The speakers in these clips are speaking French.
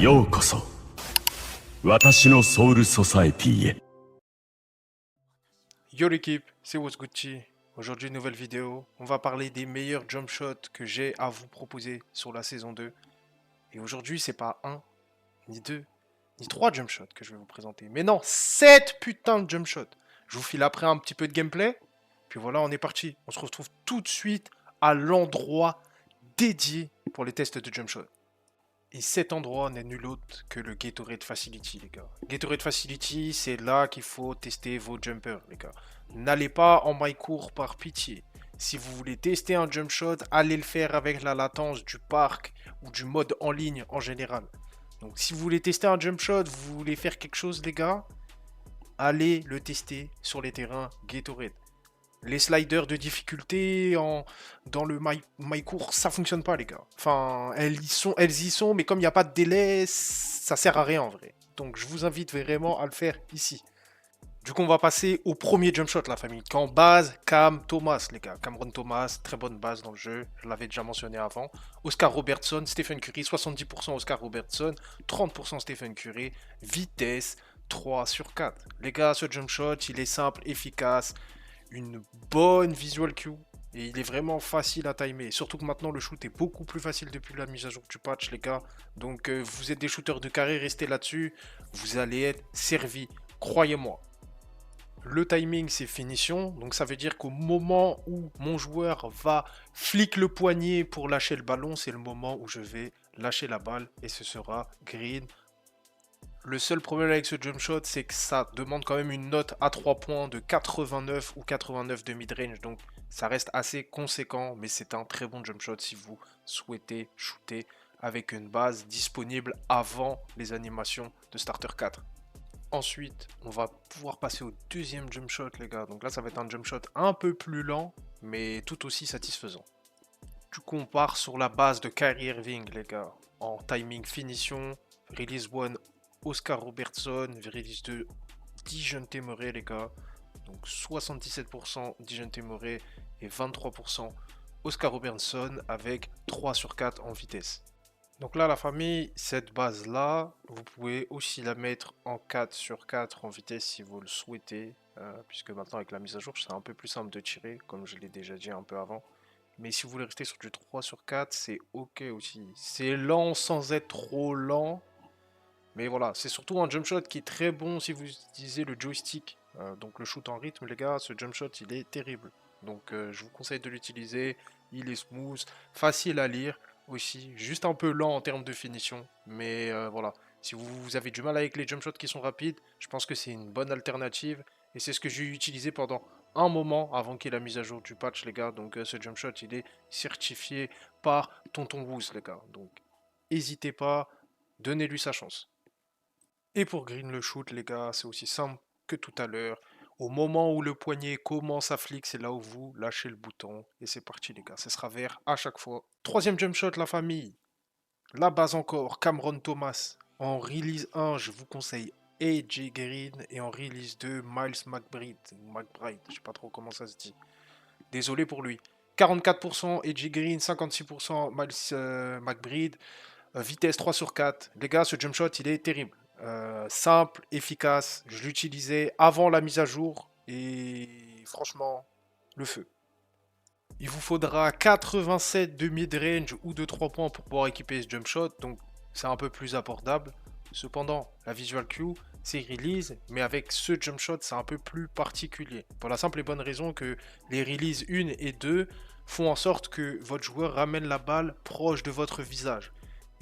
ようこそ私のソウルソサエティへ。 Yo l'équipe, c'est Wozgucci. Aujourd'hui, nouvelle vidéo. On va parler des meilleurs jump shots que j'ai à vous proposer sur la saison 2. Et aujourd'hui, c'est pas un, ni deux, ni trois jump shots que je vais vous présenter. Mais non, 7 putains de jump shots. Je vous file après un petit peu de gameplay. Puis voilà, on est parti. On se retrouve tout de suite à l'endroit dédié pour les tests de jump shot. Et cet endroit n'est nul autre que le Gatorade Facility, les gars. Gatorade Facility, c'est là qu'il faut tester vos jumpers, les gars. N'allez pas en my court par pitié. Si vous voulez tester un jump shot, allez le faire avec la latence du parc ou du mode en ligne en général. Donc si vous voulez tester un jump shot, vous voulez faire quelque chose, les gars, allez le tester sur les terrains Gatorade. Les sliders de difficulté dans le my court, ça fonctionne pas, les gars. Enfin, elles y sont, mais comme il n'y a pas de délai, ça sert à rien en vrai. Donc je vous invite vraiment à le faire ici. Du coup, on va passer au premier jump shot, la famille. Qu'en base, Cam Thomas, les gars. Cameron Thomas, très bonne base dans le jeu. Je l'avais déjà mentionné avant. Oscar Robertson, Stephen Curry, 70% Oscar Robertson, 30% Stephen Curry. Vitesse, 3 sur 4. Les gars, ce jump shot, il est simple, efficace. Une bonne visual cue. Et il est vraiment facile à timer. Surtout que maintenant, le shoot est beaucoup plus facile depuis la mise à jour du patch, les gars. Donc, vous êtes des shooters de carré, restez là-dessus. Vous allez être servis. Croyez-moi. Le timing, c'est finition. Donc, ça veut dire qu'au moment où mon joueur va flic le poignet pour lâcher le ballon, c'est le moment où je vais lâcher la balle. Et ce sera green. Le seul problème avec ce jump shot, c'est que ça demande quand même une note à 3 points de 89 ou 89 de mid-range. Donc ça reste assez conséquent, mais c'est un très bon jump shot si vous souhaitez shooter avec une base disponible avant les animations de Starter 4. Ensuite, on va pouvoir passer au deuxième jump shot, les gars. Donc là, ça va être un jump shot un peu plus lent, mais tout aussi satisfaisant. Du coup, on part sur la base de Kyrie Irving, les gars. En timing finition, release 1 Oscar Robertson, release 2 Dejounte Murray, les gars. Donc 77% Dejounte Murray et 23% Oscar Robertson avec 3 sur 4 en vitesse. Donc là, la famille, cette base-là, vous pouvez aussi la mettre en 4 sur 4 en vitesse si vous le souhaitez. Puisque maintenant, avec la mise à jour, c'est un peu plus simple de tirer, comme je l'ai déjà dit un peu avant. Mais si vous voulez rester sur du 3 sur 4, c'est ok aussi. C'est lent sans être trop lent. Mais voilà, c'est surtout un jump shot qui est très bon si vous utilisez le joystick. Donc le shoot en rythme, les gars, ce jump shot, il est terrible. Donc je vous conseille de l'utiliser. Il est smooth, facile à lire aussi. Juste un peu lent en termes de finition. Mais voilà, si vous avez du mal avec les jump shots qui sont rapides, je pense que c'est une bonne alternative. Et c'est ce que j'ai utilisé pendant un moment avant qu'il y ait la mise à jour du patch, les gars. Donc ce jump shot, il est certifié par Tonton Woos, les gars. Donc n'hésitez pas, donnez-lui sa chance. Et pour green le shoot, les gars, c'est aussi simple que tout à l'heure. Au moment où le poignet commence à flic, c'est là où vous lâchez le bouton. Et c'est parti, les gars. Ce sera vert à chaque fois. Troisième jump shot, la famille. La base encore, Cameron Thomas. En release 1, je vous conseille AJ Green. Et en release 2, Miles McBride. Je sais pas trop comment ça se dit. Désolé pour lui. 44% AJ Green, 56% Miles McBride. Vitesse 3 sur 4. Les gars, ce jump shot, il est terrible. Simple, efficace. Je l'utilisais avant la mise à jour. Et franchement, le feu. Il vous faudra 87 de mid-range ou de 3 points pour pouvoir équiper ce jump shot. Donc, c'est un peu plus abordable. Cependant, la visual cue, c'est release. Mais avec ce jump shot, c'est un peu plus particulier. Pour la simple et bonne raison que les releases 1 et 2 font en sorte que votre joueur ramène la balle proche de votre visage.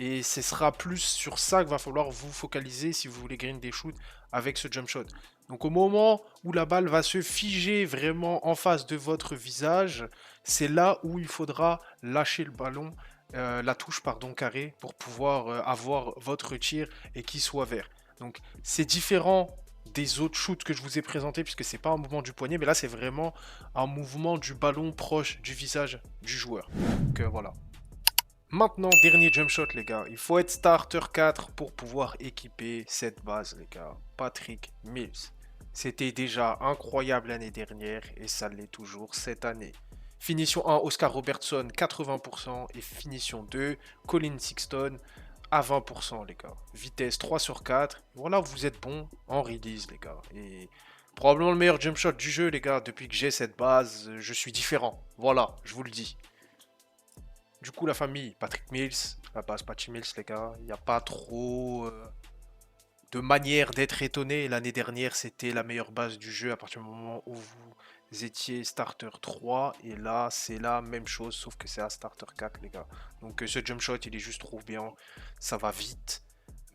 Et ce sera plus sur ça qu'il va falloir vous focaliser si vous voulez green des shoots avec ce jump shot. Donc au moment où la balle va se figer vraiment en face de votre visage, c'est là où il faudra lâcher le ballon, la touche pardon carré pour pouvoir avoir votre tir et qu'il soit vert. Donc c'est différent des autres shoots que je vous ai présentés puisque c'est pas un mouvement du poignet, mais là c'est vraiment un mouvement du ballon proche du visage du joueur. Donc voilà. Maintenant, dernier jump shot, les gars. Il faut être starter 4 pour pouvoir équiper cette base, les gars. Patrick Mills. C'était déjà incroyable l'année dernière et ça l'est toujours cette année. Finition 1, Oscar Robertson, 80%. Et finition 2, Colin Sexton, à 20%, les gars. Vitesse 3 sur 4. Voilà, vous êtes bon en release, les gars. Et probablement le meilleur jump shot du jeu, les gars. Depuis que j'ai cette base, je suis différent. Voilà, je vous le dis. Du coup, la famille, Patrick Mills, la base Patchy Mills, les gars. Il n'y a pas trop de manière d'être étonné. L'année dernière, c'était la meilleure base du jeu à partir du moment où vous étiez starter 3. Et là, c'est la même chose, sauf que c'est à starter 4, les gars. Donc ce jump shot, il est juste trop bien. Ça va vite,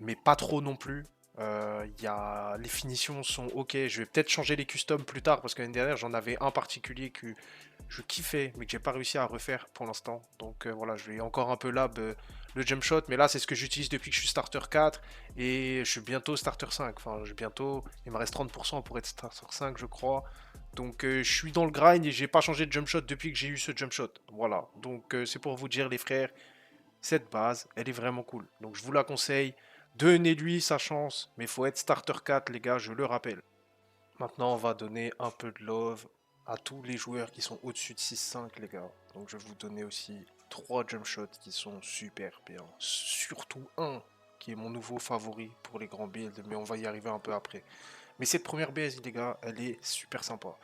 mais pas trop non plus. Les finitions sont ok. Je vais peut-être changer les customs plus tard parce que l'année dernière, j'en avais un particulier que je kiffais, mais que j'ai pas réussi à refaire pour l'instant. Donc voilà, je vais encore un peu lab le jump shot, mais là, c'est ce que j'utilise depuis que je suis starter 4 et je suis bientôt starter 5. Enfin, il me reste 30% pour être starter 5, je crois. Donc je suis dans le grind et j'ai pas changé de jump shot depuis que j'ai eu ce jump shot. Voilà. Donc c'est pour vous dire, les frères, cette base, elle est vraiment cool. Donc je vous la conseille. Donnez-lui sa chance, mais il faut être starter 4, les gars, je le rappelle. Maintenant, on va donner un peu de love à tous les joueurs qui sont au-dessus de 6-5, les gars. Donc je vais vous donner aussi 3 jump shots qui sont super bien. Surtout un qui est mon nouveau favori pour les grands builds, mais on va y arriver un peu après. Mais cette première base, les gars, elle est super sympa.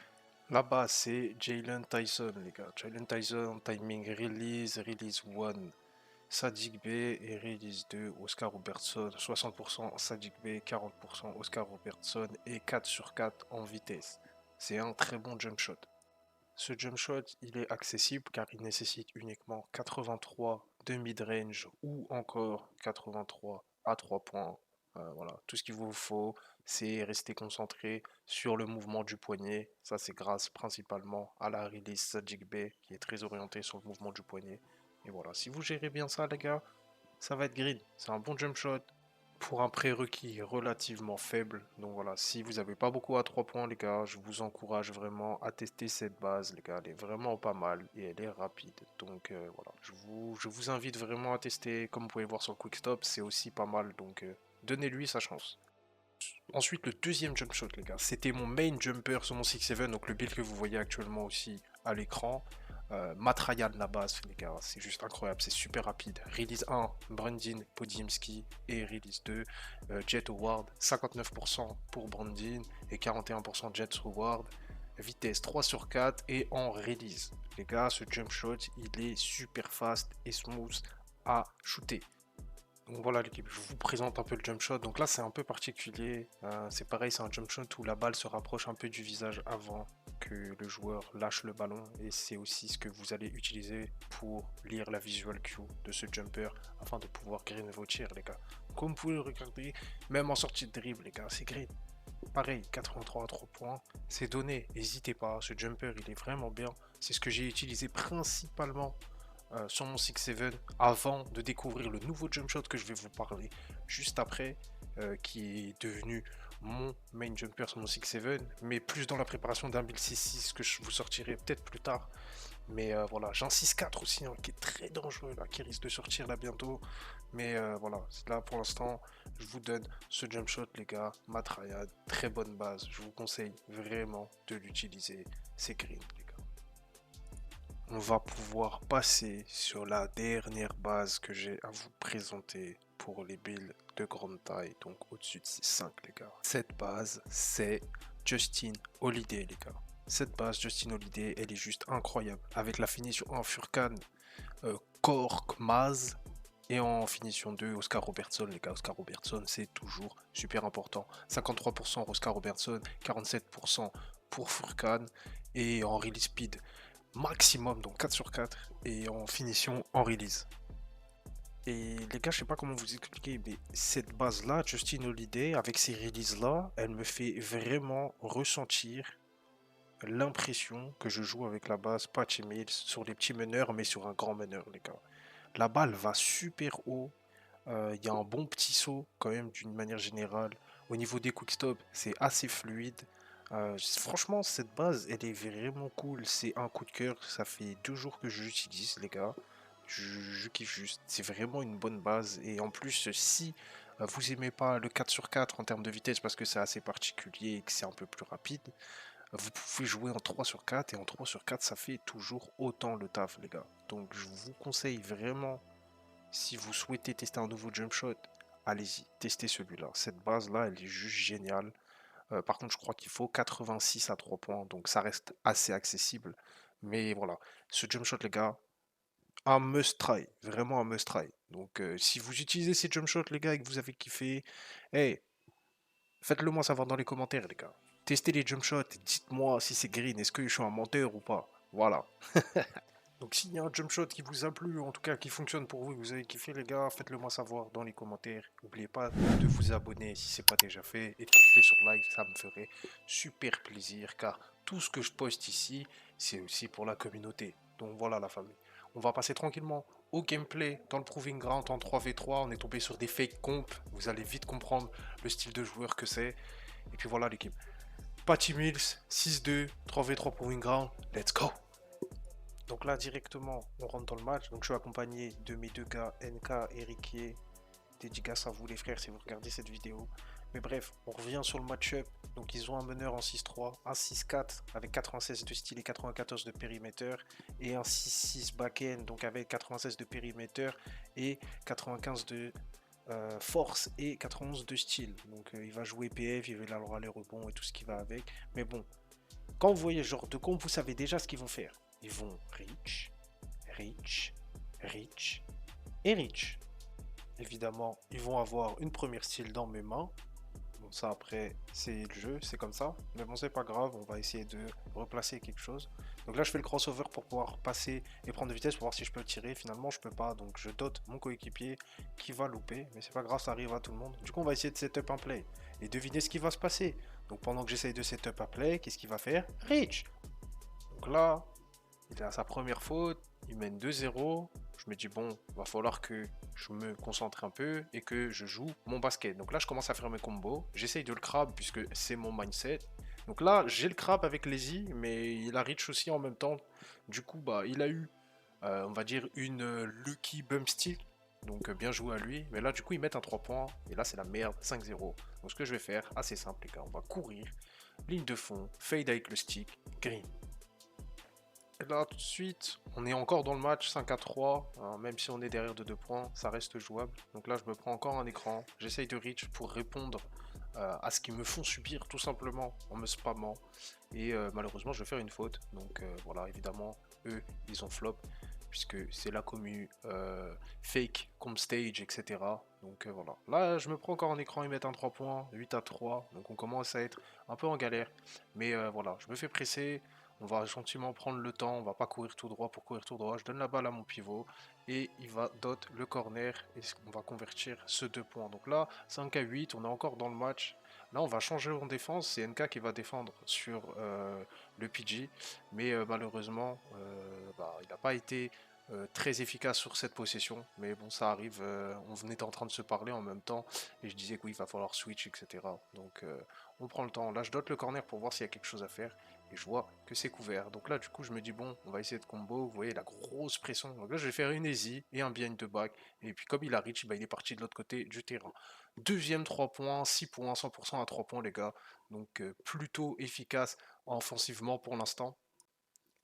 Là-bas, c'est Jalen Tyson, les gars. Jalen Tyson, timing release 1. Sadiq B et release 2, Oscar Robertson, 60% Sadiq B, 40% Oscar Robertson et 4 sur 4 en vitesse. C'est un très bon jump shot. Ce jump shot, il est accessible car il nécessite uniquement 83 de mid-range ou encore 83 à 3 points. Voilà, tout ce qu'il vous faut, c'est rester concentré sur le mouvement du poignet. Ça, c'est grâce principalement à la release Sadiq B qui est très orientée sur le mouvement du poignet. Et voilà, si vous gérez bien ça, les gars, ça va être green. C'est un bon jump shot pour un prérequis relativement faible. Donc voilà, si vous n'avez pas beaucoup à 3 points, les gars, je vous encourage vraiment à tester cette base, les gars. Elle est vraiment pas mal et elle est rapide. Donc voilà, je vous invite vraiment à tester. Comme vous pouvez voir sur le quick stop, c'est aussi pas mal. Donc donnez-lui sa chance. Ensuite, le deuxième jump shot, les gars, c'était mon main jumper sur mon 6-7, donc le build que vous voyez actuellement aussi à l'écran. Matrayan la base, les gars, c'est juste incroyable, c'est super rapide. Release 1, Brandin Podimski et release 2, Jet Howard, 59% pour Brandin et 41% Jet Howard. Vitesse 3 sur 4 et en release. Les gars, ce jump shot, il est super fast et smooth à shooter. Donc voilà l'équipe, je vous présente un peu le jump shot. Donc là c'est un peu particulier. C'est pareil, c'est un jump shot où la balle se rapproche un peu du visage avant que le joueur lâche le ballon. Et c'est aussi ce que vous allez utiliser pour lire la visual cue de ce jumper afin de pouvoir green vos tirs, les gars. Comme vous pouvez le regarder, même en sortie de dribble, les gars, c'est green. Pareil, 83 à 3 points, c'est donné, n'hésitez pas, ce jumper il est vraiment bien. C'est ce que j'ai utilisé principalement sur mon 6-7 avant de découvrir le nouveau jump shot que je vais vous parler juste après, qui est devenu mon main jumper sur mon 6-7, mais plus dans la préparation d'un build 6-6 que je vous sortirai peut-être plus tard. Mais voilà, j'ai un 6-4 aussi hein, qui est très dangereux là, qui risque de sortir là bientôt. Mais voilà, là pour l'instant, je vous donne ce jump shot, les gars. Matraya, très bonne base. Je vous conseille vraiment de l'utiliser. C'est green, les gars. On va pouvoir passer sur la dernière base que j'ai à vous présenter pour les builds de grande taille, donc au-dessus de 6-5, les gars. Cette base, c'est Justin Holiday, les gars. Cette base Justin Holiday, elle est juste incroyable. Avec la finition en Furkan, Kork, Maz, et en finition 2, Oscar Robertson, les gars, Oscar Robertson, c'est toujours super important. 53% Oscar Robertson, 47% pour Furkan, et en release speed maximum, donc 4 sur 4, et en finition en release. Et les gars, je sais pas comment vous expliquer, mais cette base-là, Justin Holiday, avec ces releases-là, elle me fait vraiment ressentir l'impression que je joue avec la base Patchy Mills sur les petits meneurs, mais sur un grand meneur, les gars. La balle va super haut, il y a un bon petit saut quand même d'une manière générale. Au niveau des quickstops, c'est assez fluide. Franchement, cette base, elle est vraiment cool. C'est un coup de cœur. Ça fait 2 jours que je l'utilise, les gars. Je kiffe juste. C'est vraiment une bonne base. Et en plus, si vous aimez pas le 4 sur 4 en termes de vitesse parce que c'est assez particulier et que c'est un peu plus rapide, vous pouvez jouer en 3 sur 4. Et en 3 sur 4, ça fait toujours autant le taf, les gars. Donc, je vous conseille vraiment si vous souhaitez tester un nouveau jump shot, allez-y, testez celui-là. Cette base-là, elle est juste géniale. Par contre, je crois qu'il faut 86 à 3 points, donc ça reste assez accessible. Mais voilà, ce jump shot, les gars, un must try, vraiment un must try. Donc, si vous utilisez ces jump shots, les gars, et que vous avez kiffé, hey, faites-le moi savoir dans les commentaires, les gars. Testez les jump shots, dites-moi si c'est green, est-ce que je suis un menteur ou pas. Voilà. Donc s'il y a un jump shot qui vous a plu, en tout cas qui fonctionne pour vous, que vous avez kiffé les gars, faites-le moi savoir dans les commentaires. N'oubliez pas de vous abonner si c'est pas déjà fait et de cliquer sur like, ça me ferait super plaisir car tout ce que je poste ici, c'est aussi pour la communauté. Donc voilà la famille. On va passer tranquillement au gameplay dans le Proving Ground en 3v3. On est tombé sur des fake comp, vous allez vite comprendre le style de joueur que c'est. Et puis voilà l'équipe. Patty Mills, 6-2, 3v3 Proving Ground, let's go! Donc là, directement, on rentre dans le match. Donc je suis accompagné de mes deux gars, NK et Riquier. Dédicace à vous les frères si vous regardez cette vidéo. Mais bref, on revient sur le match-up. Donc ils ont un meneur en 6-3, un 6-4 avec 96 de style et 94 de périmètre. Et un 6-6 back-end, donc avec 96 de périmètre et 95 de force et 91 de style. Donc il va jouer PF, il va avoir les rebonds et tout ce qui va avec. Mais bon, quand vous voyez ce genre de comp, vous savez déjà ce qu'ils vont faire. Ils vont reach, reach, reach et reach. Évidemment, ils vont avoir une première style dans mes mains. Bon, ça après, c'est le jeu, c'est comme ça. Mais bon, c'est pas grave, on va essayer de replacer quelque chose. Donc là, je fais le crossover pour pouvoir passer et prendre de vitesse pour voir si je peux tirer. Finalement, je peux pas, donc je dote mon coéquipier qui va louper. Mais c'est pas grave, ça arrive à tout le monde. Du coup, on va essayer de setup un play et deviner ce qui va se passer. Donc pendant que j'essaye de setup un play, qu'est-ce qu'il va faire? Reach. Donc là, il a sa première faute, il mène 2-0. Je me dis, bon, va falloir que je me concentre un peu et que je joue mon basket. Donc là, je commence à faire mes combos. J'essaye de le crab puisque c'est mon mindset. Donc là, j'ai le crab avec Lazy, mais il a reach aussi en même temps. Du coup, bah, il a eu, on va dire, une lucky bump steal. Donc bien joué à lui. Mais là, du coup, ils mettent un 3 points. Et là, c'est la merde, 5-0. Donc ce que je vais faire, assez simple, les gars. On va courir, ligne de fond, fade avec le stick, green. Et là, tout de suite, on est encore dans le match 5-3. Même si on est derrière de 2 points, ça reste jouable. Donc là, je me prends encore un écran. J'essaye de reach pour répondre à ce qu'ils me font subir, tout simplement, en me spammant. Et malheureusement, je vais faire une faute. Donc voilà, évidemment, eux, ils ont flop. Puisque c'est la commu fake, comme stage, etc. Donc voilà. Là, je me prends encore un écran, ils mettent un 3 points, 8-3. Donc on commence à être un peu en galère. Mais voilà, je me fais presser. On va gentiment prendre le temps, on va pas courir tout droit pour courir tout droit. Je donne la balle à mon pivot et il va dot le corner et on va convertir ce 2 points. Donc là, 5-8, on est encore dans le match. Là, on va changer en défense. C'est NK qui va défendre sur le PG. Mais malheureusement, il n'a pas été très efficace sur cette possession. Mais bon, ça arrive. On venait en train de se parler en même temps. Et je disais que oui, il va falloir switch, etc. Donc, on prend le temps. Là, je dote le corner pour voir s'il y a quelque chose à faire. Et je vois que c'est couvert. Donc là, du coup, je me dis, bon, on va essayer de combo. Vous voyez la grosse pression. Donc là, je vais faire une easy et un behind de back. Et puis, comme il a reach, il est parti de l'autre côté du terrain. Deuxième 3 points, 6 points, 100% à 3 points, les gars. Donc, plutôt efficace offensivement pour l'instant.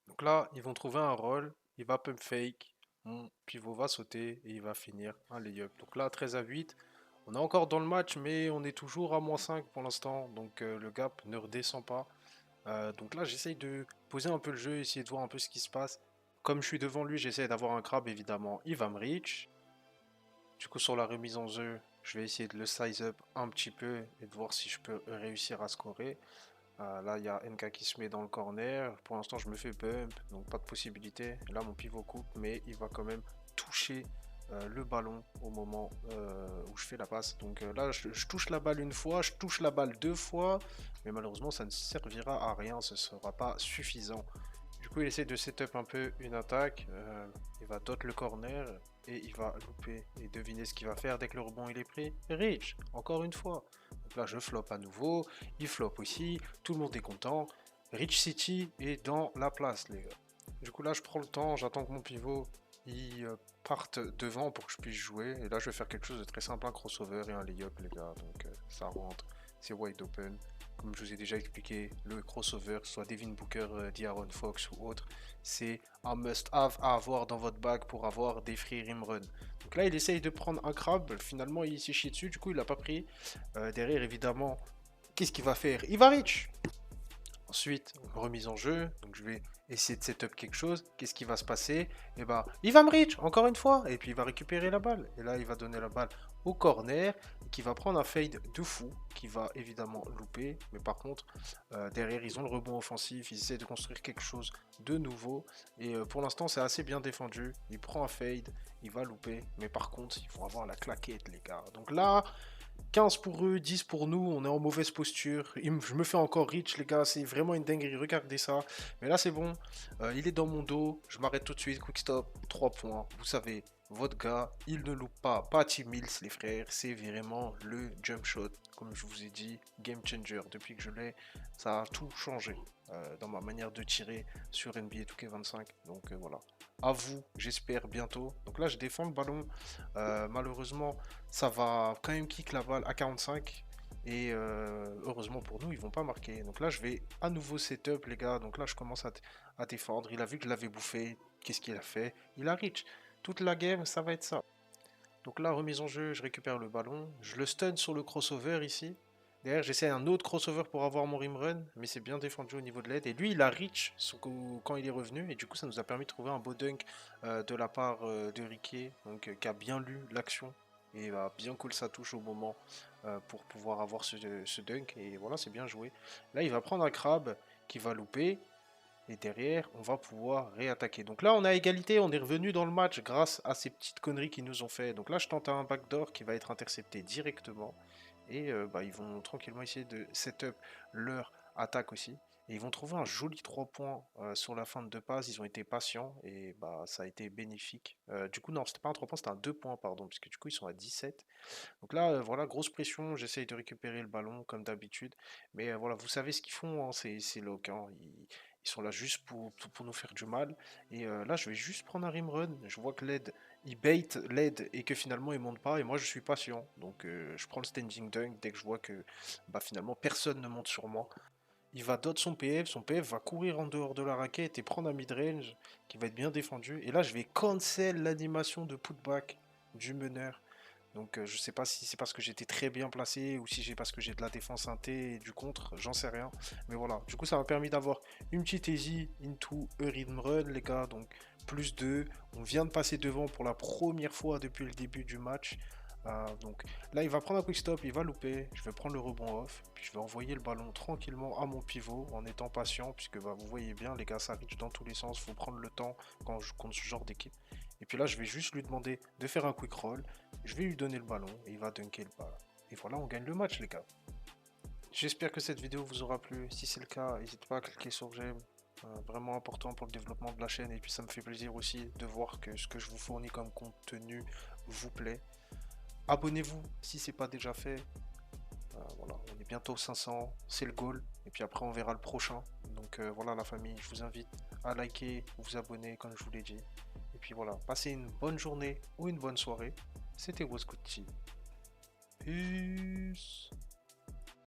Donc là, ils vont trouver un roll. Il va pump fake. Mon pivot va sauter et il va finir un layup. Donc là, 13-8. On est encore dans le match, mais on est toujours à -5 pour l'instant. Donc le gap ne redescend pas. Donc là, j'essaye de poser un peu le jeu, essayer de voir un peu ce qui se passe. Comme je suis devant lui, j'essaie d'avoir un crab, évidemment. Il va me reach. Du coup, sur la remise en jeu, je vais essayer de le size up un petit peu et de voir si je peux réussir à scorer. Là, il y a NK qui se met dans le corner. Pour l'instant, je me fais bump, donc pas de possibilité. Là, mon pivot coupe, mais il va quand même toucher le ballon au moment où je fais la passe. Donc là, je touche la balle une fois, je touche la balle 2 fois, mais malheureusement, ça ne servira à rien, ce ne sera pas suffisant. Du coup, il essaie de setup un peu une attaque. Il va dot le corner et il va louper. Et devinez ce qu'il va faire dès que le rebond il est pris. Reach, encore une fois. Donc là, je flop à nouveau. Il flop aussi. Tout le monde est content. Rich City est dans la place, les gars. Du coup, là, je prends le temps. J'attends que mon pivot il parte devant pour que je puisse jouer. Et là, je vais faire quelque chose de très simple, un crossover et un layup, les gars. Donc, ça rentre. c'est wide open. Comme je vous ai déjà expliqué, le crossover, soit Devin Booker, De'Aaron Fox ou autre, c'est un must-have à avoir dans votre bag pour avoir des free rim run. Donc là, il essaye de prendre un crabe, finalement, il s'est chié dessus, du coup, il l'a pas pris. Derrière, évidemment, qu'est-ce qu'il va faire? Il va reach! Ensuite, remise en jeu, donc je vais essayer de setup quelque chose. Qu'est-ce qui va se passer? Et bah, il va me reach encore une fois, et puis il va récupérer la balle. Et là, il va donner la balle au corner, qui va prendre un fade de fou, qui va évidemment louper. Mais par contre, derrière, ils ont le rebond offensif, ils essaient de construire quelque chose de nouveau. Et pour l'instant, c'est assez bien défendu. Il prend un fade, il va louper. Mais par contre, ils vont avoir la claquette, les gars. Donc là, 15 pour eux, 10 pour nous, on est en mauvaise posture. Je me fais encore reach, les gars, c'est vraiment une dinguerie, regardez ça. Mais là, c'est bon, il est dans mon dos, je m'arrête tout de suite, quick stop, 3 points. Vous savez, votre gars, il ne loupe pas. Patty Mills, les frères, c'est vraiment le jump shot. Comme je vous ai dit, game changer. Depuis que je l'ai, ça a tout changé dans ma manière de tirer sur NBA 2K25. Donc voilà. À vous, j'espère bientôt. Donc là, je défends le ballon. Malheureusement, ça va quand même kick la balle à 45. Et heureusement pour nous, ils vont pas marquer. Donc là, je vais à nouveau setup, les gars. Donc là, je commence à défendre. Il a vu que je l'avais bouffé. Qu'est-ce qu'il a fait? Il a reach. Toute la game, ça va être ça. Donc là, remise en jeu, je récupère le ballon. Je le stun sur le crossover ici. Derrière, j'essaie un autre crossover pour avoir mon rim run, mais c'est bien défendu au niveau de l'aide. Et lui, il a reach quand il est revenu, et du coup, ça nous a permis de trouver un beau dunk de la part de Riquet, donc qui a bien lu l'action et va bien cool sa touche au moment pour pouvoir avoir ce dunk. Et voilà, c'est bien joué. Là, il va prendre un crabe qui va louper. Et derrière, on va pouvoir réattaquer. Donc là, on a égalité, on est revenu dans le match grâce à ces petites conneries qu'ils nous ont fait. Donc là, je tente un backdoor qui va être intercepté directement. Et bah, ils vont tranquillement essayer de setup leur attaque aussi. Et ils vont trouver un joli 3 points sur la fin de 2 passes. Ils ont été patients et bah, ça a été bénéfique. Du coup, non, c'était pas un 3 points, c'était un 2 points, pardon, puisque du coup, ils sont à 17. Donc là, voilà, grosse pression. J'essaye de récupérer le ballon comme d'habitude. Mais voilà, vous savez ce qu'ils font, hein, ces locks. Hein. Ils sont là juste pour nous faire du mal. Et là, je vais juste prendre un rim run. Je vois que l'aide, il bait l'aide et que finalement, il monte pas. Et moi, je suis patient. Donc, je prends le standing dunk dès que je vois que bah, finalement, personne ne monte sur moi. Il va dot son PF. Son PF va courir en dehors de la raquette et prendre un mid-range qui va être bien défendu. Et là, je vais cancel l'animation de putback du meneur. Donc je sais pas si c'est parce que j'étais très bien placé ou si j'ai parce que j'ai de la défense inté et du contre, j'en sais rien. Mais voilà, du coup ça m'a permis d'avoir une petite easy into a rhythm run les gars. Donc plus 2, on vient de passer devant pour la première fois depuis le début du match. Donc là il va prendre un quick stop, il va louper, je vais prendre le rebond off, puis je vais envoyer le ballon tranquillement à mon pivot en étant patient, puisque bah, vous voyez bien les gars ça reach dans tous les sens, il faut prendre le temps quand je compte ce genre d'équipe. Et puis là je vais juste lui demander de faire un quick roll, je vais lui donner le ballon et il va dunker le ballon. Et voilà, on gagne le match les gars. J'espère que cette vidéo vous aura plu. Si c'est le cas, n'hésitez pas à cliquer sur j'aime. Vraiment important pour le développement de la chaîne. Et puis ça me fait plaisir aussi de voir que ce que je vous fournis comme contenu vous plaît. Abonnez-vous si c'est pas déjà fait. Voilà, on est bientôt 500, c'est le goal. Et puis après on verra le prochain. Donc voilà la famille, je vous invite à liker, vous abonner comme je vous l'ai dit. Et puis voilà, passez une bonne journée ou une bonne soirée. C'était Wasgucci. Peace.